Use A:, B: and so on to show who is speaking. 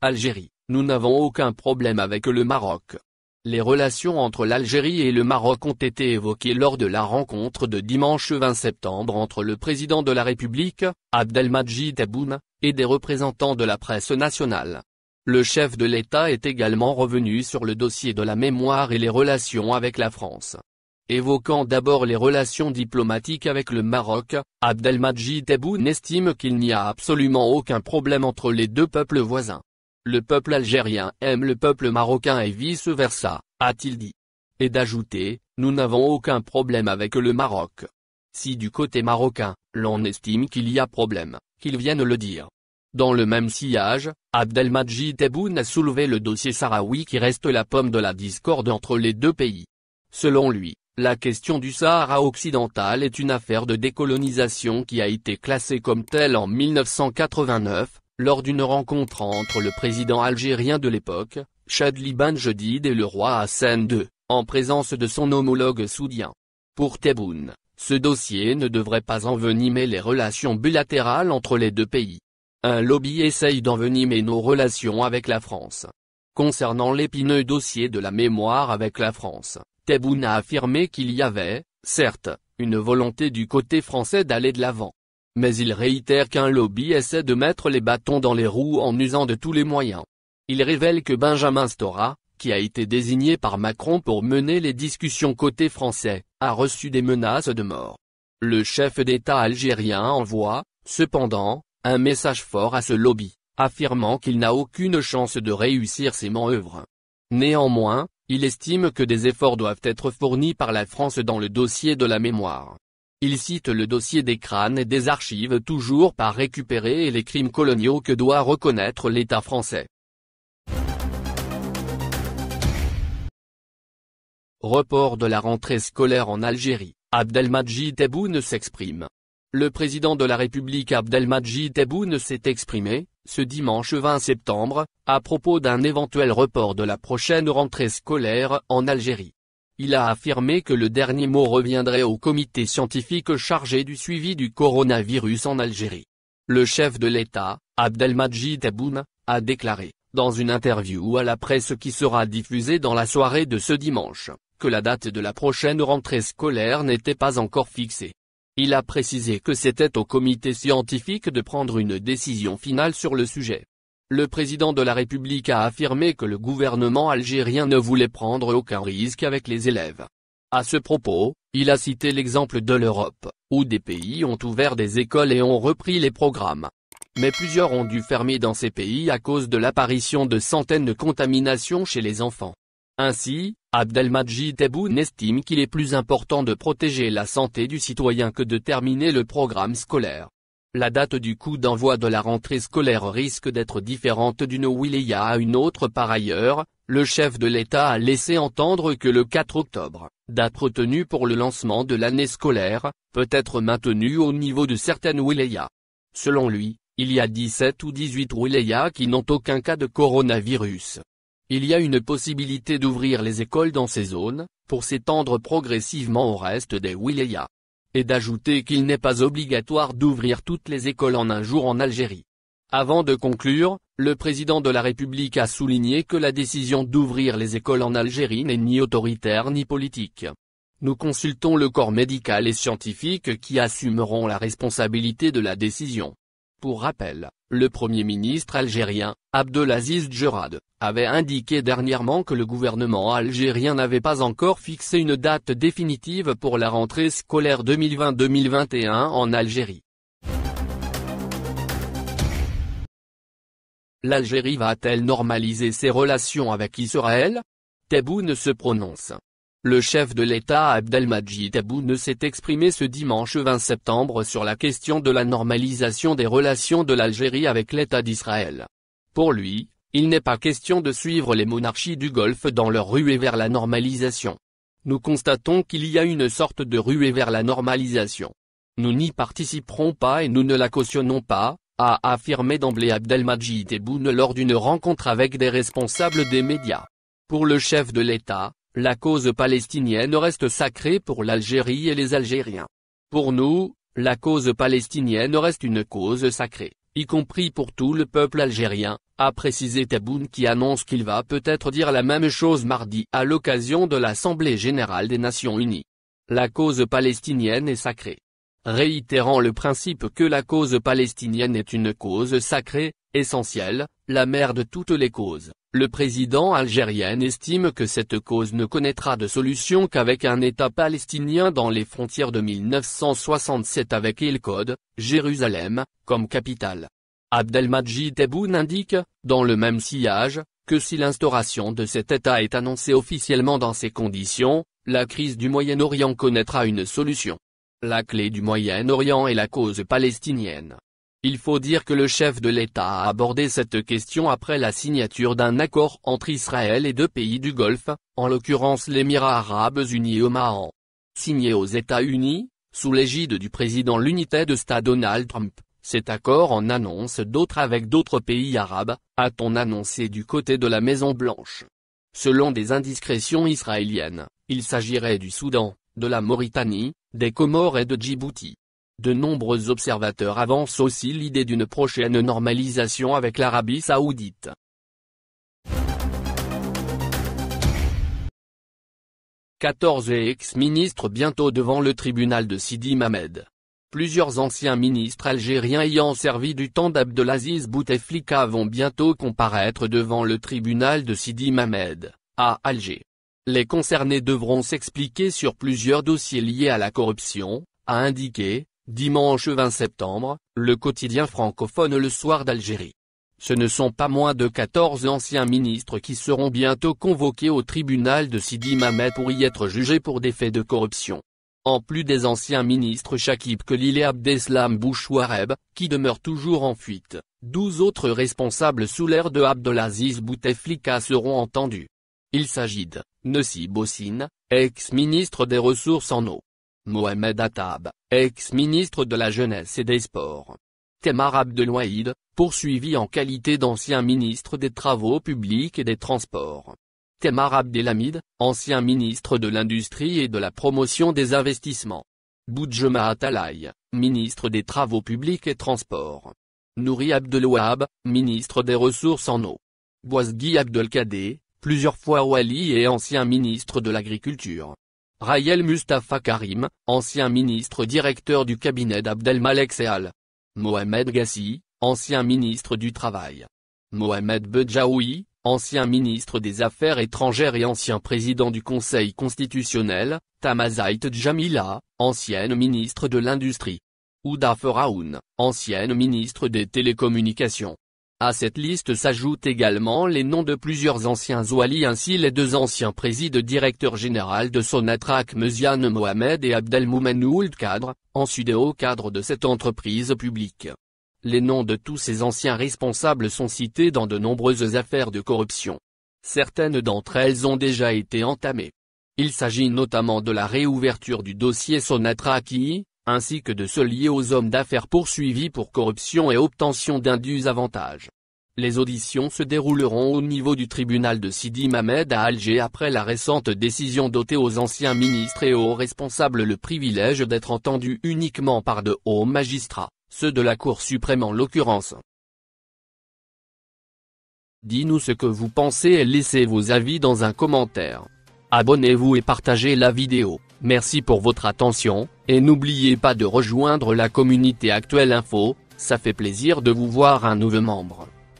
A: Algérie, nous n'avons aucun problème avec le Maroc. Les relations entre l'Algérie et le Maroc ont été évoquées lors de la rencontre de dimanche 20 septembre entre le président de la République, Abdelmadjid Tebboune, et des représentants de la presse nationale. Le chef de l'État est également revenu sur le dossier de la mémoire et les relations avec la France. Évoquant d'abord les relations diplomatiques avec le Maroc, Abdelmadjid Tebboune estime qu'il n'y a absolument aucun problème entre les deux peuples voisins. Le peuple algérien aime le peuple marocain et vice-versa, a-t-il dit. Et d'ajouter, nous n'avons aucun problème avec le Maroc. Si du côté marocain, l'on estime qu'il y a problème, qu'ils viennent le dire. Dans le même sillage, Abdelmadjid Tebboune a soulevé le dossier sahraoui qui reste la pomme de la discorde entre les deux pays. Selon lui, la question du Sahara occidental est une affaire de décolonisation qui a été classée comme telle en 1989, lors d'une rencontre entre le président algérien de l'époque, Chadli Benjedid et le roi Hassan II, en présence de son homologue saoudien. Pour Tebboune, ce dossier ne devrait pas envenimer les relations bilatérales entre les deux pays. Un lobby essaye d'envenimer nos relations avec la France. Concernant l'épineux dossier de la mémoire avec la France, Tebboune a affirmé qu'il y avait, certes, une volonté du côté français d'aller de l'avant. Mais il réitère qu'un lobby essaie de mettre les bâtons dans les roues en usant de tous les moyens. Il révèle que Benjamin Stora, qui a été désigné par Macron pour mener les discussions côté français, a reçu des menaces de mort. Le chef d'État algérien envoie, cependant, un message fort à ce lobby, affirmant qu'il n'a aucune chance de réussir ses manœuvres. Néanmoins, il estime que des efforts doivent être fournis par la France dans le dossier de la mémoire. Il cite le dossier des crânes et des archives toujours pas récupérés et les crimes coloniaux que doit reconnaître l'État français. Report de la rentrée scolaire en Algérie, Abdelmadjid Tebboune s'exprime. Le président de la République Abdelmadjid Tebboune s'est exprimé, ce dimanche 20 septembre, à propos d'un éventuel report de la prochaine rentrée scolaire en Algérie. Il a affirmé que le dernier mot reviendrait au comité scientifique chargé du suivi du coronavirus en Algérie. Le chef de l'État, Abdelmadjid Tebboune, a déclaré, dans une interview à la presse qui sera diffusée dans la soirée de ce dimanche, que la date de la prochaine rentrée scolaire n'était pas encore fixée. Il a précisé que c'était au comité scientifique de prendre une décision finale sur le sujet. Le président de la République a affirmé que le gouvernement algérien ne voulait prendre aucun risque avec les élèves. À ce propos, il a cité l'exemple de l'Europe, où des pays ont ouvert des écoles et ont repris les programmes. Mais plusieurs ont dû fermer dans ces pays à cause de l'apparition de centaines de contaminations chez les enfants. Ainsi, Abdelmadjid Tebboune estime qu'il est plus important de protéger la santé du citoyen que de terminer le programme scolaire. La date du coup d'envoi de la rentrée scolaire risque d'être différente d'une wilaya à une autre. Par ailleurs, le chef de l'État a laissé entendre que le 4 octobre, date retenue pour le lancement de l'année scolaire, peut être maintenue au niveau de certaines wilayas. Selon lui, il y a 17 ou 18 wilayas qui n'ont aucun cas de coronavirus. Il y a une possibilité d'ouvrir les écoles dans ces zones, pour s'étendre progressivement au reste des wilayas. Et d'ajouter qu'il n'est pas obligatoire d'ouvrir toutes les écoles en un jour en Algérie. Avant de conclure, le président de la République a souligné que la décision d'ouvrir les écoles en Algérie n'est ni autoritaire ni politique. Nous consultons le corps médical et scientifique qui assumeront la responsabilité de la décision. Pour rappel, le Premier ministre algérien, Abdelaziz Djerad, avait indiqué dernièrement que le gouvernement algérien n'avait pas encore fixé une date définitive pour la rentrée scolaire 2020-2021 en Algérie. L'Algérie va-t-elle normaliser ses relations avec Israël? Tebboune se prononce. Le chef de l'État Abdelmadjid Tebboune s'est exprimé ce dimanche 20 septembre sur la question de la normalisation des relations de l'Algérie avec l'État d'Israël. Pour lui, il n'est pas question de suivre les monarchies du Golfe dans leur ruée vers la normalisation. Nous constatons qu'il y a une sorte de ruée vers la normalisation. Nous n'y participerons pas et nous ne la cautionnons pas, a affirmé d'emblée Abdelmadjid Tebboune lors d'une rencontre avec des responsables des médias. Pour le chef de l'État, la cause palestinienne reste sacrée pour l'Algérie et les Algériens. Pour nous, la cause palestinienne reste une cause sacrée, y compris pour tout le peuple algérien, a précisé Tebboune, qui annonce qu'il va peut-être dire la même chose mardi à l'occasion de l'Assemblée générale des Nations unies. La cause palestinienne est sacrée. Réitérant le principe que la cause palestinienne est une cause sacrée, essentielle, la mère de toutes les causes, le président algérien estime que cette cause ne connaîtra de solution qu'avec un État palestinien dans les frontières de 1967 avec El Code, Jérusalem, comme capitale. Abdelmadjid Tebboune indique, dans le même sillage, que si l'instauration de cet État est annoncée officiellement dans ces conditions, la crise du Moyen-Orient connaîtra une solution. La clé du Moyen-Orient est la cause palestinienne. Il faut dire que le chef de l'État a abordé cette question après la signature d'un accord entre Israël et deux pays du Golfe, en l'occurrence l'Émirat arabes unis et Oman. Signé aux États-Unis, sous l'égide du président l'United States Donald Trump, cet accord en annonce d'autres avec d'autres pays arabes, a-t-on annoncé du côté de la Maison-Blanche. Selon des indiscrétions israéliennes, il s'agirait du Soudan, de la Mauritanie, des Comores et de Djibouti. De nombreux observateurs avancent aussi l'idée d'une prochaine normalisation avec l'Arabie saoudite. « 14 ex-ministres bientôt devant le tribunal de Sidi Mamed. Plusieurs anciens ministres algériens ayant servi du temps d'Abdelaziz Bouteflika vont bientôt comparaître devant le tribunal de Sidi Mamed, à Alger. Les concernés devront s'expliquer sur plusieurs dossiers liés à la corruption, a indiqué, dimanche 20 septembre, le quotidien francophone Le Soir d'Algérie. Ce ne sont pas moins de 14 anciens ministres qui seront bientôt convoqués au tribunal de Sidi Mamed pour y être jugés pour des faits de corruption. En plus des anciens ministres Chakib Khalil et Abdeslam Bouchouareb, qui demeurent toujours en fuite, 12 autres responsables sous l'ère de Abdelaziz Bouteflika seront entendus. Il s'agit de Nossi Bossine, ex-ministre des Ressources en eau. Mohamed Attab, ex-ministre de la Jeunesse et des Sports. Temar Abdelwahid, poursuivi en qualité d'ancien ministre des Travaux publics et des Transports. Temar Abdelhamid, ancien ministre de l'Industrie et de la Promotion des Investissements. Boudjema Atalaï, ministre des Travaux publics et Transports. Nouri Abdelwahab, ministre des Ressources en eau. Bouazgui Abdelkadé, plusieurs fois wali et ancien ministre de l'Agriculture. Raïel Mustafa Karim, ancien ministre directeur du cabinet d'Abdelmalek Sehal. Mohamed Gassi, ancien ministre du Travail. Mohamed Bedjaoui, ancien ministre des Affaires étrangères et ancien président du Conseil constitutionnel, Tamazaït Djamila, ancienne ministre de l'Industrie. Ouda Feraoun, ancienne ministre des Télécommunications. À cette liste s'ajoutent également les noms de plusieurs anciens oualis ainsi les deux anciens directeurs généraux de Sonatrach Meziane Mohamed et Abdelmoumen Ould Kadr, en sudéo cadre de cette entreprise publique. Les noms de tous ces anciens responsables sont cités dans de nombreuses affaires de corruption. Certaines d'entre elles ont déjà été entamées. Il s'agit notamment de la réouverture du dossier Sonatrach, ainsi que de ceux liés aux hommes d'affaires poursuivis pour corruption et obtention d'indus avantages. Les auditions se dérouleront au niveau du tribunal de Sidi Mamed à Alger après la récente décision d'ôter aux anciens ministres et aux responsables le privilège d'être entendus uniquement par de hauts magistrats, ceux de la Cour suprême en l'occurrence. Dis-nous ce que vous pensez et laissez vos avis dans un commentaire. Abonnez-vous et partagez la vidéo. Merci pour votre attention, et n'oubliez pas de rejoindre la communauté Actuelle Info, ça fait plaisir de vous voir un nouveau membre.